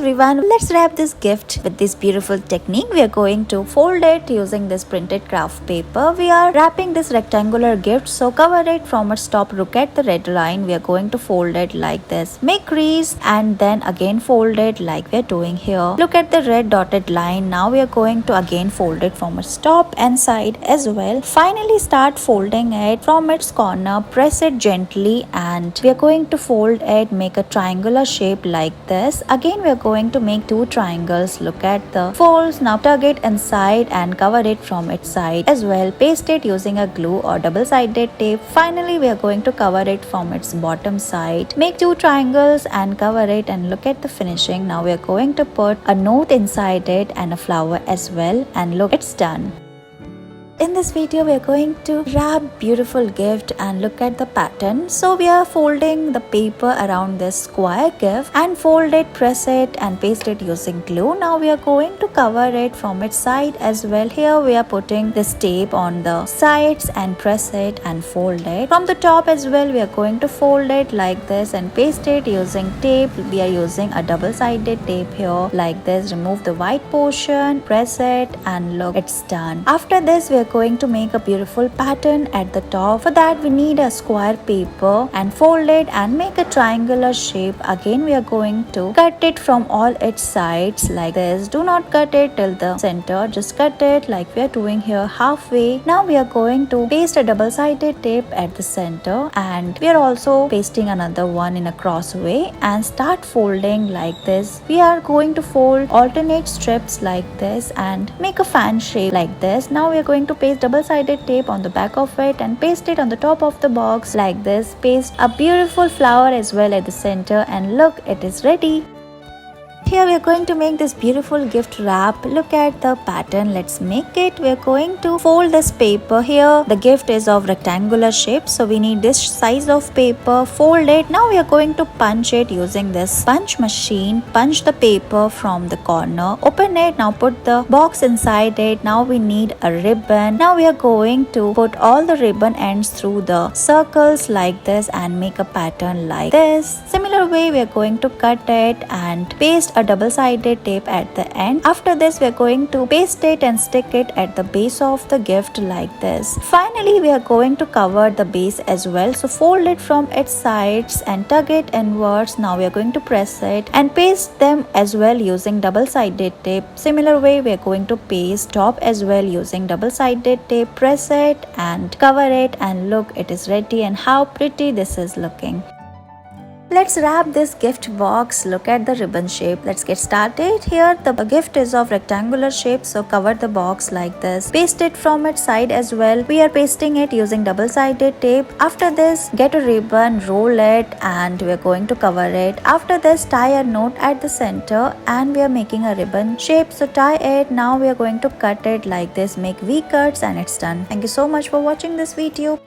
everyone, let's wrap this gift with this beautiful technique. We are going to fold it using this printed craft paper. We are wrapping this rectangular gift, so cover it from its top. Look at the red line. We are going to fold it like this. Make crease and then again fold it like we are doing here. Look at the red dotted line. Now we are going to again fold it from its top and side as well. Finally start folding it from its corner. Press it gently and we are going to fold it. Make a triangular shape like this. Again we are going to make two triangles. Look at the folds. Now tug it inside and cover it from its side as well. Paste it using a glue or double-sided tape. Finally we are going to cover it from its bottom side. Make two triangles and cover it and look at the finishing. Now we are going to put a note inside it and a flower as well, and look, it's done. In this video we are going to wrap beautiful gift and look at the pattern. So we are folding the paper around this square gift and fold it, press it and paste it using glue. Now we are going to cover it from its side as well. Here we are putting this tape on the sides and press it and fold it. From the top as well we are going to fold it like this and paste it using tape. We are using a double-sided tape here like this. Remove the white portion, press it and look, it's done. After this we are going to make a beautiful pattern at the top. For that we need a square paper and fold it and make a triangular shape. Again we are going to cut it from all its sides like this. Do not cut it till the center, just cut it like we are doing here halfway. Now we are going to paste a double-sided tape at the center and we are also pasting another one in a cross way and start folding like this. We are going to fold alternate strips like this and make a fan shape like this. Now we are going to paste double-sided tape on the back of it and paste it on the top of the box like this. Paste a beautiful flower as well at the center and look, it is ready. Here we are going to make this beautiful gift wrap. Look at the pattern. Let's make it. We are going to fold this paper. Here the gift is of rectangular shape, so we need this size of paper. Fold it. Now we are going to punch it using this punch machine. Punch the paper from the corner. Open it. Now put the box inside it. Now we need a ribbon. Now we are going to put all the ribbon ends through the circles like this and make a pattern like this. Similar way we are going to cut it and paste a double-sided tape at the end. After this we are going to paste it and stick it at the base of the gift like this. Finally we are going to cover the base as well, so fold it from its sides and tug it inwards. Now we are going to press it and paste them as well using double-sided tape. Similar way we are going to paste top as well using double-sided tape. Press it and cover it and look, it is ready and how pretty this is looking. Let's wrap this gift box. Look at the ribbon shape. Let's get started. Here the gift is of rectangular shape, so cover the box like this. Paste it from its side as well. We are pasting it using double-sided tape. After this, get a ribbon, roll it and we are going to cover it. After this, tie a knot at the center and we are making a ribbon shape, so tie it. Now we are going to cut it like this. Make V cuts and it's done. Thank you so much for watching this video.